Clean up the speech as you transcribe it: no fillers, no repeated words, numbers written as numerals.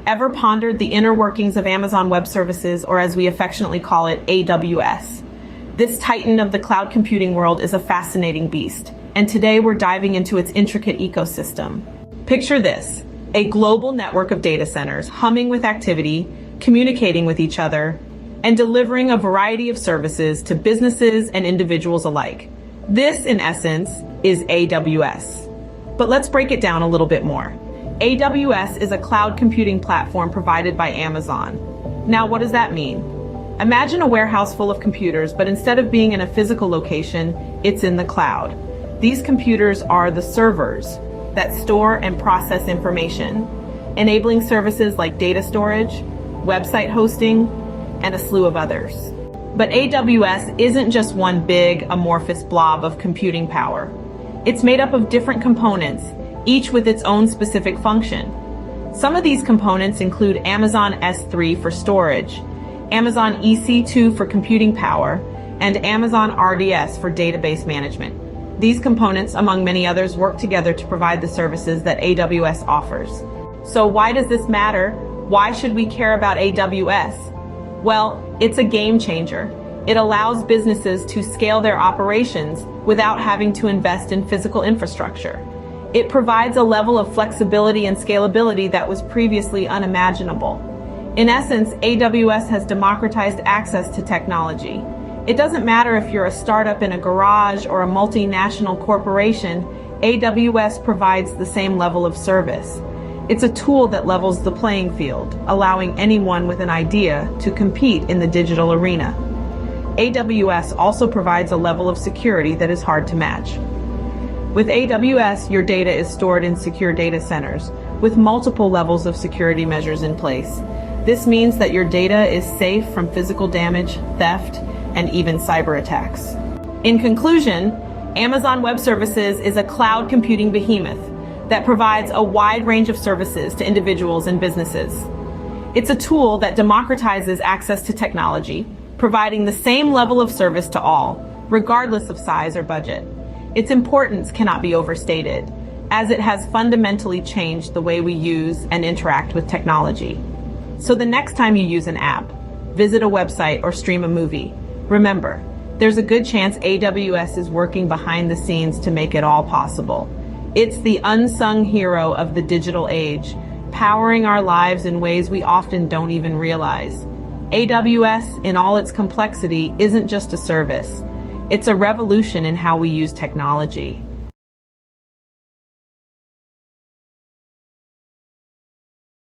Ever pondered the inner workings of Amazon Web Services, or as we affectionately call it, AWS? This titan of the cloud computing world is a fascinating beast, and today we're diving into its intricate ecosystem. Picture this: a global network of data centers humming with activity, communicating with each other, and delivering a variety of services to businesses and individuals alike. This, in essence, is AWS. But let's break it down a little bit more. AWS is a cloud computing platform provided by Amazon. Now, what does that mean? Imagine a warehouse full of computers, but instead of being in a physical location, it's in the cloud. These computers are the servers that store and process information, enabling services like data storage, website hosting, and a slew of others. But AWS isn't just one big, amorphous blob of computing power. It's made up of different components, each with its own specific function. Some of these components include Amazon S3 for storage, Amazon EC2 for computing power, and Amazon RDS for database management. These components, among many others, work together to provide the services that AWS offers. So why does this matter? Why should we care about AWS? Well, it's a game changer. It allows businesses to scale their operations without having to invest in physical infrastructure. It provides a level of flexibility and scalability that was previously unimaginable. In essence, AWS has democratized access to technology. It doesn't matter if you're a startup in a garage or a multinational corporation, AWS provides the same level of service. It's a tool that levels the playing field, allowing anyone with an idea to compete in the digital arena. AWS also provides a level of security that is hard to match. With AWS, your data is stored in secure data centers with multiple levels of security measures in place. This means that your data is safe from physical damage, theft, and even cyber attacks. In conclusion, Amazon Web Services is a cloud computing behemoth that provides a wide range of services to individuals and businesses. It's a tool that democratizes access to technology, providing the same level of service to all, regardless of size or budget. Its importance cannot be overstated, as it has fundamentally changed the way we use and interact with technology. So the next time you use an app, visit a website, or stream a movie, remember, there's a good chance AWS is working behind the scenes to make it all possible. It's the unsung hero of the digital age, powering our lives in ways we often don't even realize. AWS, in all its complexity, isn't just a service. It's a revolution in how we use technology.